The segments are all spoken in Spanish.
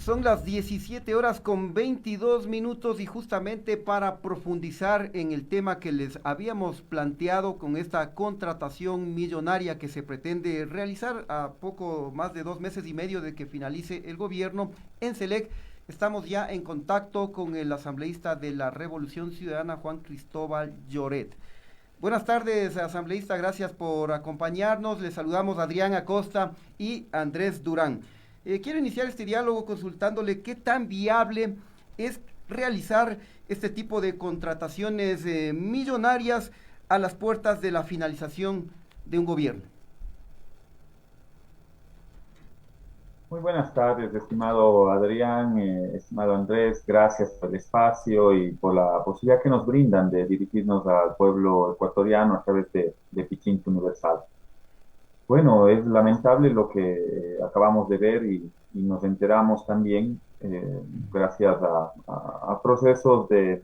Son las 17 horas con 22 minutos y justamente para profundizar en el tema que les habíamos planteado con esta contratación millonaria que se pretende realizar a poco más de 2 meses y medio de que finalice el gobierno en Selec, estamos ya en contacto con el asambleísta de la Revolución Ciudadana, Juan Cristóbal Lloret. Buenas tardes, asambleísta, gracias por acompañarnos. Les saludamos Adrián Acosta y Andrés Durán. Quiero iniciar este diálogo consultándole qué tan viable es realizar este tipo de contrataciones millonarias a las puertas de la finalización de un gobierno. Muy buenas tardes, estimado Adrián, estimado Andrés, gracias por el espacio y por la posibilidad que nos brindan de dirigirnos al pueblo ecuatoriano a través de Pichincha Universal. Bueno, es lamentable lo que acabamos de ver y nos enteramos también gracias a procesos de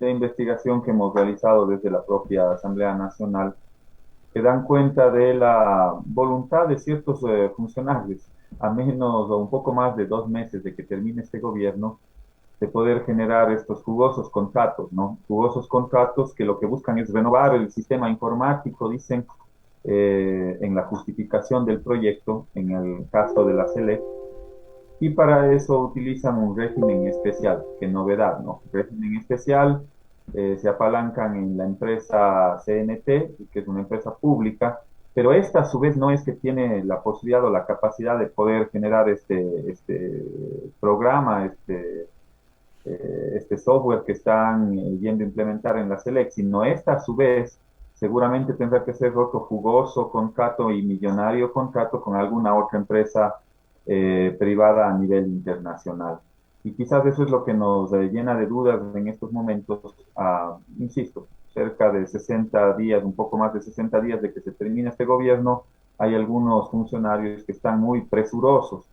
investigación que hemos realizado desde la propia Asamblea Nacional que dan cuenta de la voluntad de ciertos funcionarios, a menos o un poco más de 2 meses de que termine este gobierno, de poder generar estos jugosos contratos, ¿no? Jugosos contratos que lo que buscan es renovar el sistema informático, dicen en la justificación del proyecto, en el caso de la SELEC, y para eso utilizan un régimen especial, que novedad, ¿no? Régimen especial, se apalancan en la empresa CNT, que es una empresa pública, pero esta a su vez no es que tiene la posibilidad o la capacidad de poder generar este programa, este software que están yendo a implementar en la SELEC, sino esta a su vez seguramente tendrá que ser otro jugoso contrato y millonario contrato con alguna otra empresa privada a nivel internacional. Y quizás eso es lo que nos llena de dudas en estos momentos, insisto, cerca de 60 días, un poco más de 60 días de que se termine este gobierno, hay algunos funcionarios que están muy presurosos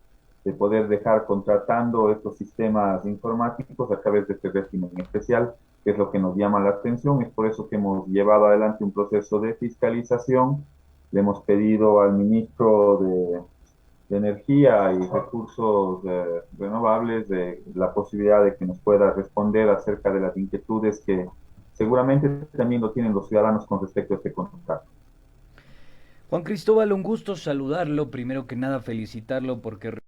de poder dejar contratando estos sistemas informáticos a través de este régimen especial, que es lo que nos llama la atención. Es por eso que hemos llevado adelante un proceso de fiscalización. Le hemos pedido al ministro de Energía y Recursos Renovables la posibilidad de que nos pueda responder acerca de las inquietudes que seguramente también lo tienen los ciudadanos con respecto a este contrato. Juan Cristóbal, un gusto saludarlo. Primero que nada, felicitarlo porque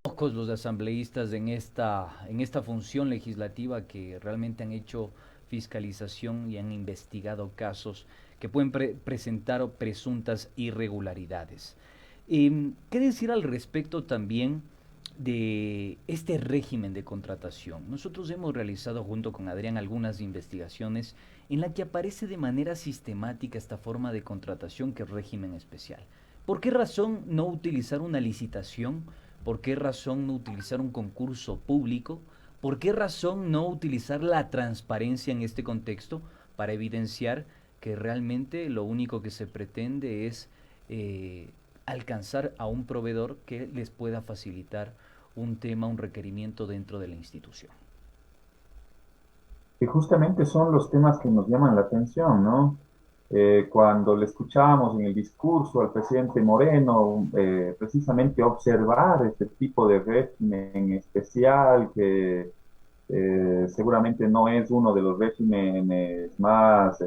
pocos los asambleístas en esta función legislativa que realmente han hecho fiscalización y han investigado casos que pueden presentar presuntas irregularidades. ¿Qué decir al respecto también de este régimen de contratación? Nosotros hemos realizado junto con Adrián algunas investigaciones en la que aparece de manera sistemática esta forma de contratación que es régimen especial. ¿Por qué razón no utilizar una licitación? ¿Por qué razón no utilizar un concurso público? ¿Por qué razón no utilizar la transparencia en este contexto para evidenciar que realmente lo único que se pretende es alcanzar a un proveedor que les pueda facilitar un tema, un requerimiento dentro de la institución? Que justamente son los temas que nos llaman la atención, ¿no? Cuando le escuchamos en el discurso al presidente Moreno, precisamente observar este tipo de régimen especial que seguramente no es uno de los regímenes más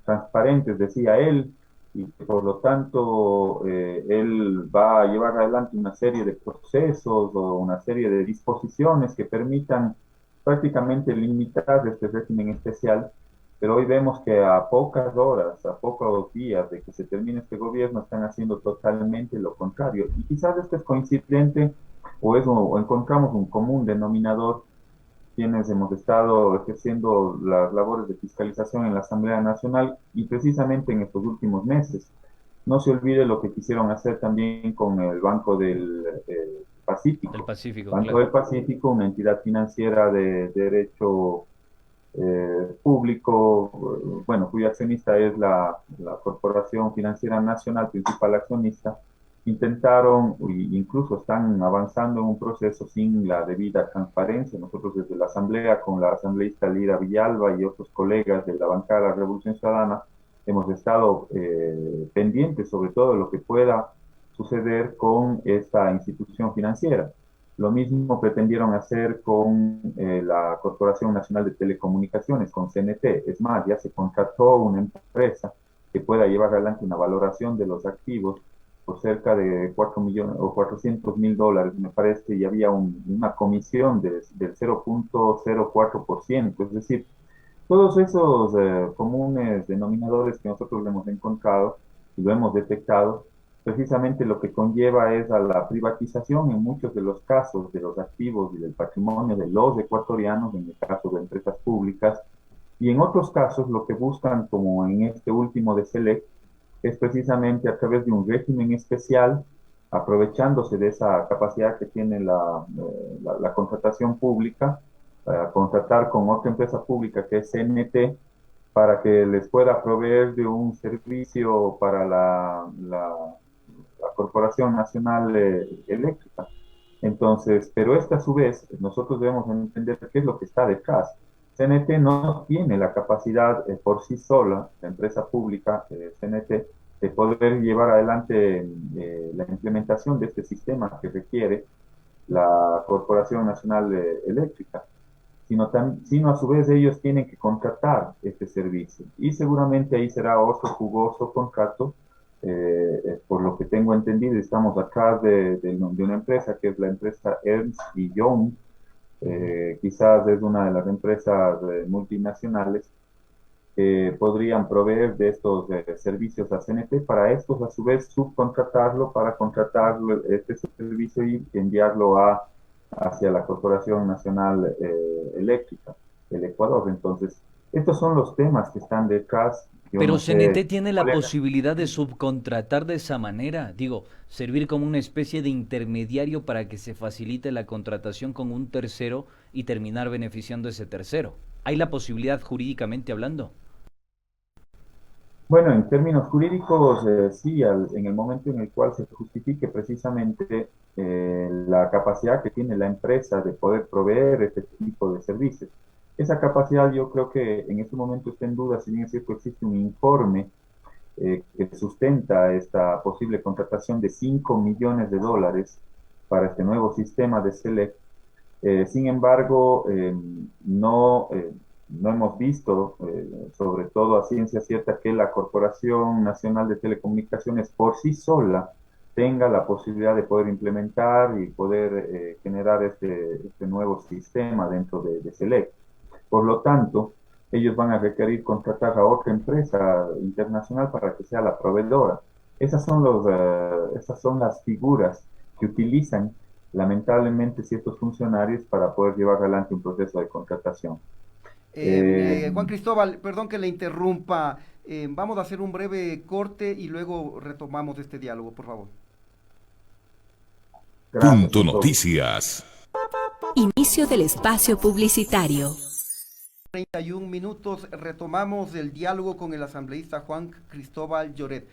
transparentes, decía él, y que por lo tanto él va a llevar adelante una serie de procesos o una serie de disposiciones que permitan prácticamente limitar este régimen especial, pero hoy vemos que a pocas horas, a pocos días de que se termine este gobierno, están haciendo totalmente lo contrario. Y quizás esto es coincidente o encontramos un común denominador quienes hemos estado ejerciendo las labores de fiscalización en la Asamblea Nacional y precisamente en estos últimos meses. No se olvide lo que quisieron hacer también con el Banco del Del Pacífico. Pacífico, Banco claro. del Pacífico, una entidad financiera de derecho público, bueno, cuyo accionista es la Corporación Financiera Nacional, principal accionista, intentaron, incluso están avanzando en un proceso sin la debida transparencia. Nosotros desde la Asamblea, con la asambleísta Lira Villalba y otros colegas de la bancada de la Revolución Ciudadana, hemos estado pendientes sobre todo de lo que pueda suceder con esta institución financiera. Lo mismo pretendieron hacer con la Corporación Nacional de Telecomunicaciones, con CNT. Es más, ya se contrató una empresa que pueda llevar adelante una valoración de los activos por cerca de 4 millones o $400.000, me parece, y había una comisión del 0.04%. Es decir, todos esos comunes denominadores que nosotros le hemos encontrado y lo hemos detectado, precisamente lo que conlleva es a la privatización en muchos de los casos de los activos y del patrimonio de los ecuatorianos, en el caso de empresas públicas, y en otros casos lo que buscan, como en este último de Select, es precisamente a través de un régimen especial, aprovechándose de esa capacidad que tiene la contratación pública, para contratar con otra empresa pública que es CNT, para que les pueda proveer de un servicio para la Corporación Nacional Eléctrica. Entonces, pero esta a su vez, nosotros debemos entender qué es lo que está detrás. CNT no tiene la capacidad por sí sola, la empresa pública CNT, de poder llevar adelante la implementación de este sistema que requiere la Corporación Nacional Eléctrica, sino a su vez ellos tienen que contratar este servicio. Y seguramente ahí será otro jugoso contrato. Por lo que tengo entendido, estamos atrás de una empresa que es la empresa Ernst y Young. Quizás es una de las empresas multinacionales que podrían proveer de estos servicios a CNT, para estos a su vez subcontratarlo para contratar este servicio y enviarlo hacia la Corporación Nacional Eléctrica del Ecuador. Entonces, estos son los temas que están detrás. Yo Pero no sé CNT tiene la cuál es. posibilidad de subcontratar de esa manera, digo, servir como una especie de intermediario para que se facilite la contratación con un tercero y terminar beneficiando a ese tercero. ¿Hay la posibilidad jurídicamente hablando? Bueno, en términos jurídicos, sí, en el momento en el cual se justifique precisamente la capacidad que tiene la empresa de poder proveer este tipo de servicios. Esa capacidad yo creo que en este momento está en duda, si bien es cierto existe un informe que sustenta esta posible contratación de $5 millones para este nuevo sistema de Select. Sin embargo, no hemos visto, sobre todo a ciencia cierta, que la Corporación Nacional de Telecomunicaciones por sí sola tenga la posibilidad de poder implementar y poder generar este nuevo sistema dentro de Select. Por lo tanto, ellos van a requerir contratar a otra empresa internacional para que sea la proveedora. Esas son las figuras que utilizan lamentablemente ciertos funcionarios para poder llevar adelante un proceso de contratación. Eh, Juan Cristóbal, perdón que le interrumpa. Vamos a hacer un breve corte y luego retomamos este diálogo, por favor. Gracias Punto a todos. Noticias. Inicio del espacio publicitario. 31 minutos, retomamos el diálogo con el asambleísta Juan Cristóbal Lloret.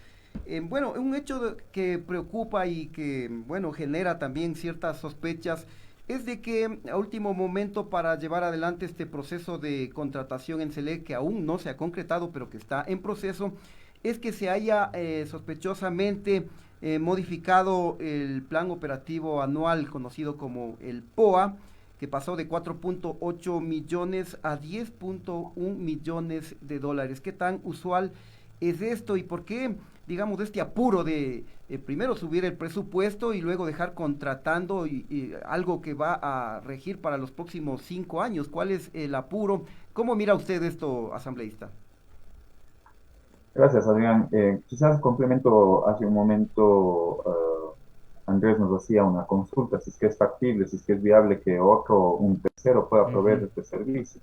Bueno, un hecho que preocupa y que, bueno, genera también ciertas sospechas es de que a último momento, para llevar adelante este proceso de contratación en Select, que aún no se ha concretado, pero que está en proceso, es que se haya sospechosamente modificado el plan operativo anual conocido como el POA, que pasó de 4.8 millones a 10.1 millones de dólares. ¿Qué tan usual es esto y por qué, digamos, este apuro de primero subir el presupuesto y luego dejar contratando y algo que va a regir para los próximos 5 años? ¿Cuál es el apuro? ¿Cómo mira usted esto, asambleísta? Gracias, Adrián. Quizás complemento hace un momento, Andrés nos hacía una consulta, si es que es factible, si es que es viable que un tercero pueda proveer Ujú. este servicio.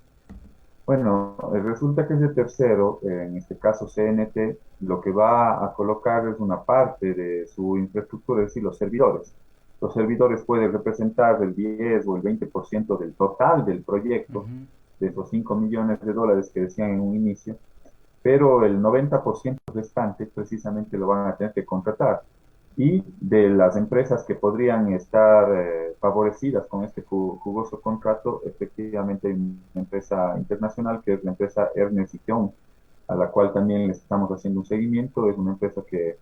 Bueno, resulta que ese tercero, en este caso CNT, lo que va a colocar es una parte de su infraestructura, es decir, los servidores. Los servidores pueden representar el 10 o el 20% del total del proyecto, Ujú. de esos $5 millones que decían en un inicio, pero el 90% restante precisamente lo van a tener que contratar. Y de las empresas que podrían estar favorecidas con este jugoso contrato, efectivamente hay una empresa internacional que es la empresa Ernest Young, a la cual también le estamos haciendo un seguimiento. Es una empresa que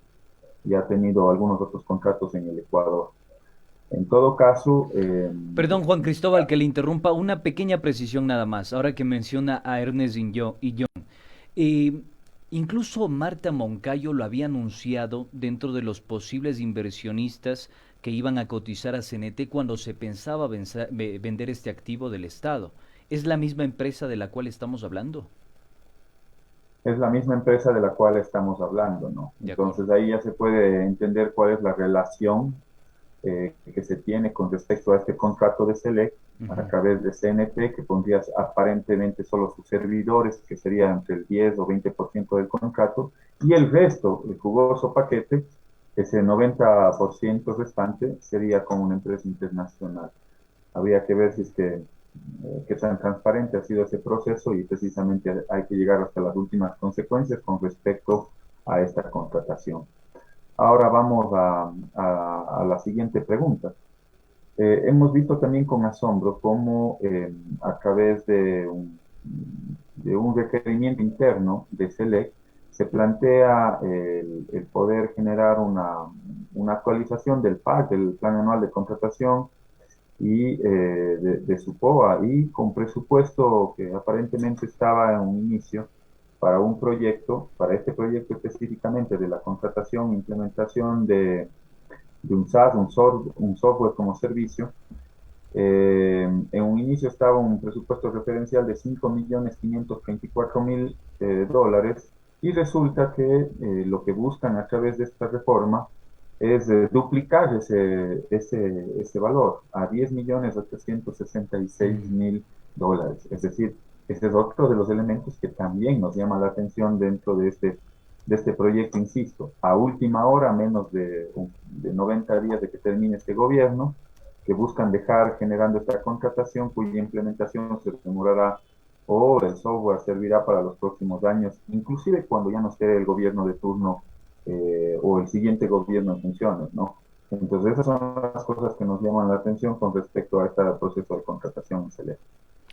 ya ha tenido algunos otros contratos en el Ecuador. En todo caso, Perdón, Juan Cristóbal, que le interrumpa, una pequeña precisión nada más, ahora que menciona a Ernest y Young. Eh, Incluso Marta Moncayo lo había anunciado dentro de los posibles inversionistas que iban a cotizar a CNT cuando se pensaba vender este activo del Estado. ¿Es la misma empresa de la cual estamos hablando? es la misma empresa de la cual estamos hablando, ¿no? De acuerdo. Entonces ahí ya se puede entender cuál es la relación que se tiene con respecto a este contrato de SELEC a Ujú. través de CNT, que pondría aparentemente solo sus servidores, que sería entre el 10 o 20% del contrato, y el resto, el jugoso paquete, ese 90% restante, sería con una empresa internacional. Habría que ver si es que qué tan transparente ha sido ese proceso y precisamente hay que llegar hasta las últimas consecuencias con respecto a esta contratación. Ahora vamos a la siguiente pregunta. Hemos visto también con asombro cómo a través de un requerimiento interno de SELEC se plantea el poder generar una actualización del PAC, del Plan Anual de Contratación, y de su POA, y con presupuesto que aparentemente estaba en un inicio para un proyecto, para este proyecto específicamente de la contratación e implementación de un SaaS, un software como servicio. En un inicio estaba un presupuesto referencial de 5.524.000 dólares, y resulta que lo que buscan a través de esta reforma es duplicar ese valor a 10.866.000 dólares. Es decir, este es otro de los elementos que también nos llama la atención dentro de este proyecto, insisto, a última hora, menos de 90 días de que termine este gobierno, que buscan dejar generando esta contratación cuya implementación se demorará o el software servirá para los próximos años, inclusive cuando ya no esté el gobierno de turno o el siguiente gobierno en funciones, ¿no? Entonces esas son las cosas que nos llaman la atención con respecto a este proceso de contratación excelente.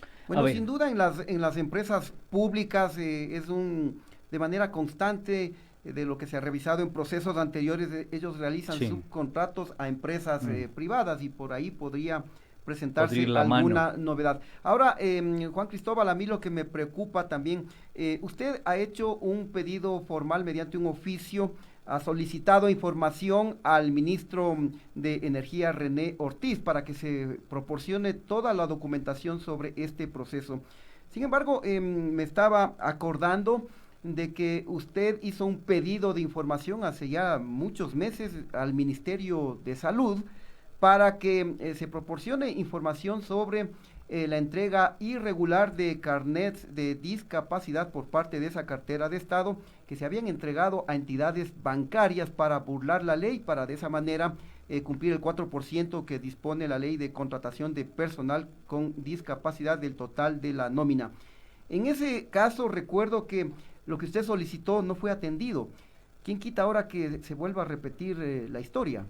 A Bueno, ver, sin duda en las empresas públicas es de manera constante de lo que se ha revisado en procesos anteriores, ellos realizan sí, subcontratos a empresas privadas y por ahí podría podría ir presentarse la mano. alguna novedad. Ahora, Juan Cristóbal, a mí lo que me preocupa también, usted ha hecho un pedido formal mediante un oficio, ha solicitado información al ministro de Energía René Ortiz para que se proporcione toda la documentación sobre este proceso. Sin embargo, me estaba acordando de que usted hizo un pedido de información hace ya muchos meses al Ministerio de Salud para que se proporcione información sobre la entrega irregular de carnets de discapacidad por parte de esa cartera de Estado que se habían entregado a entidades bancarias para burlar la ley, para de esa manera cumplir el 4% que dispone la ley de contratación de personal con discapacidad del total de la nómina. En ese caso recuerdo que lo que usted solicitó no fue atendido. ¿Quién quita ahora que se vuelva a repetir la historia?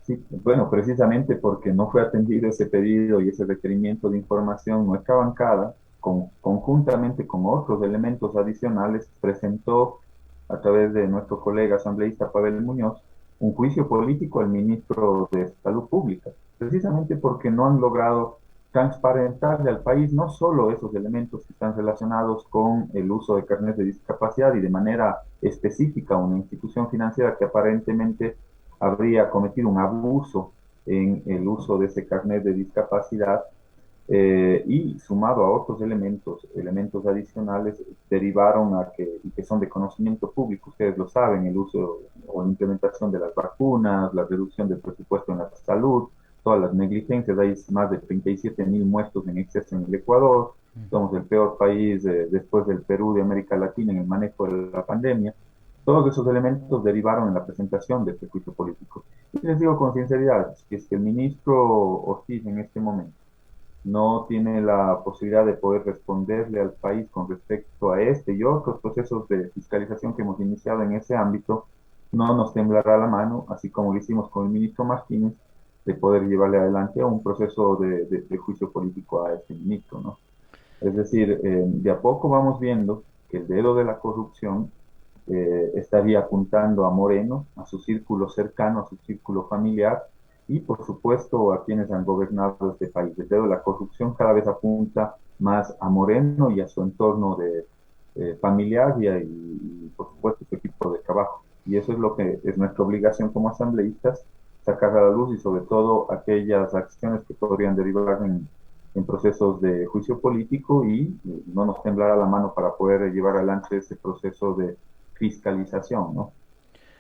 Sí, bueno, precisamente porque no fue atendido ese pedido y ese requerimiento de información, nuestra bancada, conjuntamente con otros elementos adicionales, presentó a través de nuestro colega asambleísta Pavel Muñoz un juicio político al ministro de Salud Pública, precisamente porque no han logrado transparentarle al país no solo esos elementos que están relacionados con el uso de carnet de discapacidad y de manera específica una institución financiera que aparentemente habría cometido un abuso en el uso de ese carnet de discapacidad, y sumado a otros elementos adicionales, derivaron a y que son de conocimiento público, ustedes lo saben, el uso o la implementación de las vacunas, la reducción del presupuesto en la salud, todas las negligencias. Hay más de 37.000 muertos en exceso en el Ecuador, somos el peor país después del Perú de América Latina en el manejo de la pandemia. Todos esos elementos derivaron en la presentación de este juicio político. Y les digo con sinceridad, que es que el ministro Ortiz en este momento no tiene la posibilidad de poder responderle al país con respecto a este y otros procesos de fiscalización que hemos iniciado en ese ámbito, no nos temblará la mano, así como lo hicimos con el ministro Martínez, de poder llevarle adelante a un proceso de juicio político a este ministro, ¿no? Es decir, de a poco vamos viendo que el dedo de la corrupción estaría apuntando a Moreno, a su círculo cercano, a su círculo familiar, y, por supuesto, a quienes han gobernado este país. El dedo de la corrupción cada vez apunta más a Moreno y a su entorno de, familiar y, por supuesto, su equipo de trabajo. Y eso es lo que es nuestra obligación como asambleístas, sacar a la luz y sobre todo aquellas acciones que podrían derivar en procesos de juicio político y no nos temblará la mano para poder llevar adelante ese proceso de fiscalización, ¿no?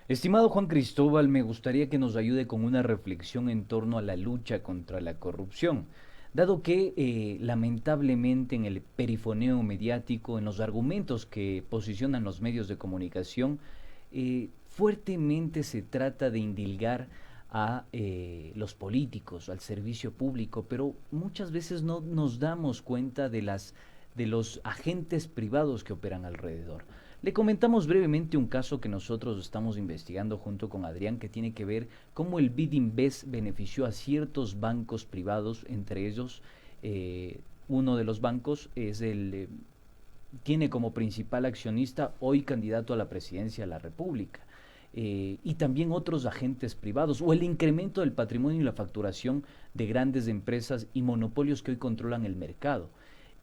Estimado Juan Cristóbal, me gustaría que nos ayude con una reflexión en torno a la lucha contra la corrupción, dado que lamentablemente en el perifoneo mediático, en los argumentos que posicionan los medios de comunicación, fuertemente se trata de indilgar a los políticos, al servicio público, pero muchas veces no nos damos cuenta de los agentes privados que operan alrededor. Le comentamos brevemente un caso que nosotros estamos investigando junto con Adrián, que tiene que ver cómo el BidInvest benefició a ciertos bancos privados, entre ellos uno de los bancos es tiene como principal accionista hoy candidato a la presidencia de la República. Y también otros agentes privados, o el incremento del patrimonio y la facturación de grandes empresas y monopolios que hoy controlan el mercado.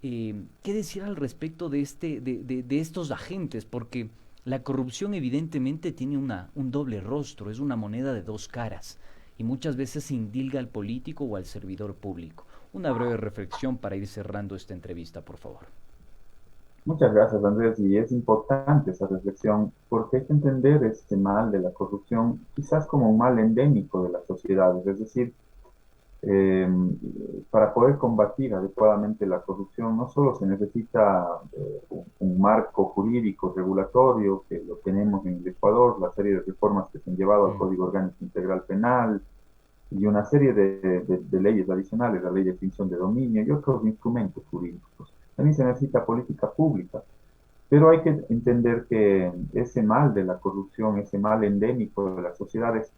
¿Qué decir al respecto de estos agentes? Porque la corrupción evidentemente tiene un doble rostro, es una moneda de dos caras, y muchas veces se indilga al político o al servidor público. Una breve reflexión para ir cerrando esta entrevista, por favor. Muchas gracias, Andrés, y es importante esa reflexión porque hay que entender este mal de la corrupción quizás como un mal endémico de las sociedades, es decir, eh, para poder combatir adecuadamente la corrupción no solo se necesita un marco jurídico regulatorio, que lo tenemos en el Ecuador, la serie de reformas que se han llevado al Código Orgánico Integral Penal y una serie de leyes adicionales, la ley de extinción de dominio y otros instrumentos jurídicos. También se necesita política pública, pero hay que entender que ese mal de la corrupción, ese mal endémico de las sociedades,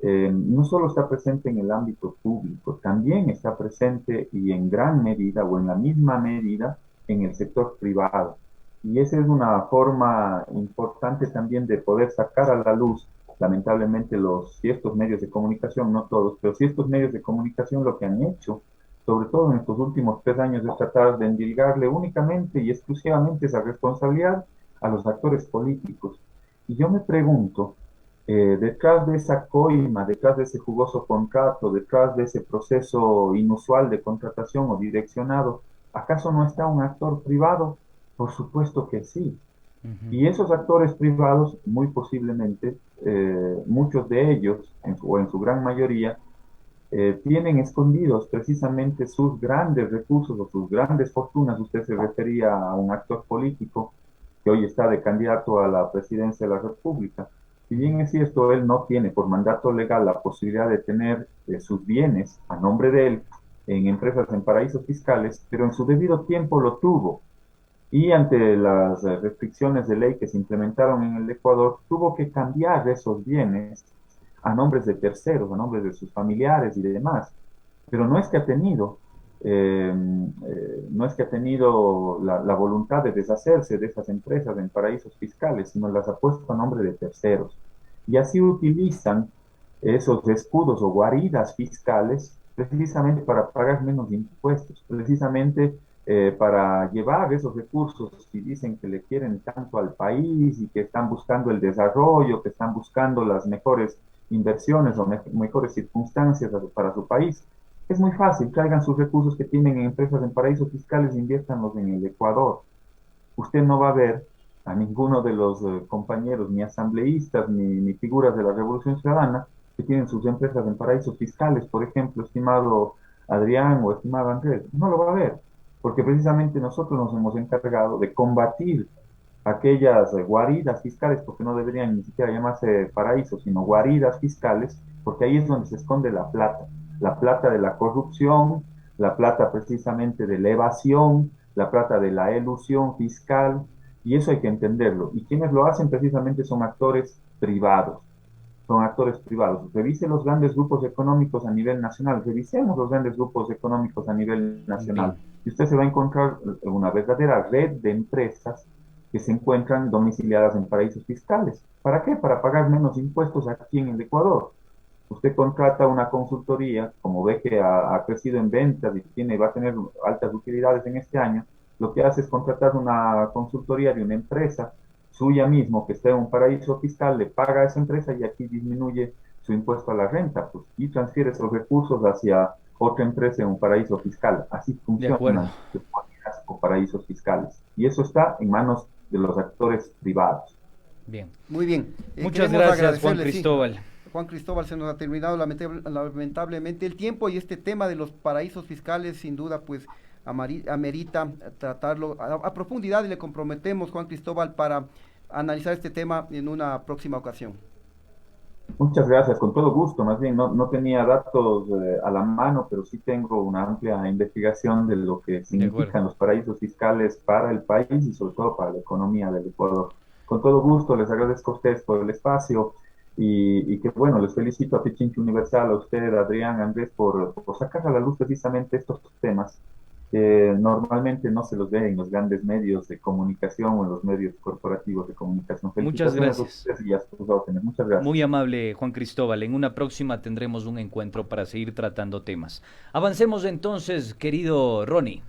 no solo está presente en el ámbito público, también está presente y en gran medida o en la misma medida en el sector privado. Y esa es una forma importante también de poder sacar a la luz, lamentablemente, ciertos medios de comunicación, no todos, pero ciertos medios de comunicación lo que han hecho, sobre todo en estos últimos 3 años, es tratar de endilgarle únicamente y exclusivamente esa responsabilidad a los actores políticos. Y yo me pregunto, detrás de esa coima, detrás de ese jugoso contrato, detrás de ese proceso inusual de contratación o direccionado, ¿acaso no está un actor privado? Por supuesto que sí. Uh-huh. Y esos actores privados, muy posiblemente, muchos de ellos, o en su gran mayoría, tienen escondidos precisamente sus grandes recursos o sus grandes fortunas. Usted se refería a un actor político que hoy está de candidato a la presidencia de la República. Si bien es cierto, él no tiene por mandato legal la posibilidad de tener sus bienes a nombre de él en empresas en paraísos fiscales, pero en su debido tiempo lo tuvo. Y ante las restricciones de ley que se implementaron en el Ecuador, tuvo que cambiar esos bienes a nombres de terceros, a nombres de sus familiares y demás. Pero no es que ha tenido, no es que ha tenido la voluntad de deshacerse de esas empresas en paraísos fiscales, sino las ha puesto a nombre de terceros. Y así utilizan esos escudos o guaridas fiscales precisamente para pagar menos impuestos, precisamente para llevar esos recursos y dicen que le quieren tanto al país y que están buscando el desarrollo, que están buscando las mejores inversiones o mejores circunstancias para su país. Es muy fácil, traigan sus recursos que tienen en empresas en paraísos fiscales e inviértanlos en el Ecuador. Usted no va a ver a ninguno de los compañeros, ni asambleístas, ni figuras de la Revolución Ciudadana, que tienen sus empresas en paraísos fiscales, por ejemplo, estimado Adrián o estimado Andrés. No lo va a ver, porque precisamente nosotros nos hemos encargado de combatir aquellas guaridas fiscales, porque no deberían ni siquiera llamarse paraísos, sino guaridas fiscales, porque ahí es donde se esconde la plata de la corrupción, la plata precisamente de la evasión, la plata de la elusión fiscal, y eso hay que entenderlo. Y quienes lo hacen precisamente son actores privados. Son actores privados. Revise los grandes grupos económicos a nivel nacional, revisemos los grandes grupos económicos a nivel nacional, y usted se va a encontrar una verdadera red de empresas que se encuentran domiciliadas en paraísos fiscales. ¿Para qué? Para pagar menos impuestos aquí en el Ecuador. usted contrata una consultoría, como ve que ha crecido en ventas y va a tener altas utilidades en este año, lo que hace es contratar una consultoría de una empresa suya mismo que esté en un paraíso fiscal, le paga a esa empresa y aquí disminuye su impuesto a la renta, pues, y transfiere esos recursos hacia otra empresa en un paraíso fiscal. Así De acuerdo. funcionan las monedas o paraísos fiscales. Y eso está en manos de los actores privados. Bien. Muy bien. Muchas Queremos gracias, Juan agradecerle, sí. Cristóbal. Juan Cristóbal, se nos ha terminado lamentablemente el tiempo y este tema de los paraísos fiscales sin duda pues amerita tratarlo a profundidad y le comprometemos, Juan Cristóbal, para analizar este tema en una próxima ocasión. Muchas gracias, con todo gusto. Más bien, no tenía datos a la mano, pero sí tengo una amplia investigación de lo que De significan acuerdo. los paraísos fiscales para el país y sobre todo para la economía del Ecuador. Con todo gusto, les agradezco a ustedes por el espacio y que bueno, les felicito a Pichincha Universal, a usted, Adrián, Andrés, por sacar a la luz precisamente estos temas que normalmente no se los ve en los grandes medios de comunicación o en los medios corporativos de comunicación. Muchas Felicitaciones a gracias. ustedes y a sus órdenes. Muchas gracias. Muy amable, Juan Cristóbal. En una próxima tendremos un encuentro para seguir tratando temas. Avancemos entonces, querido Ronnie.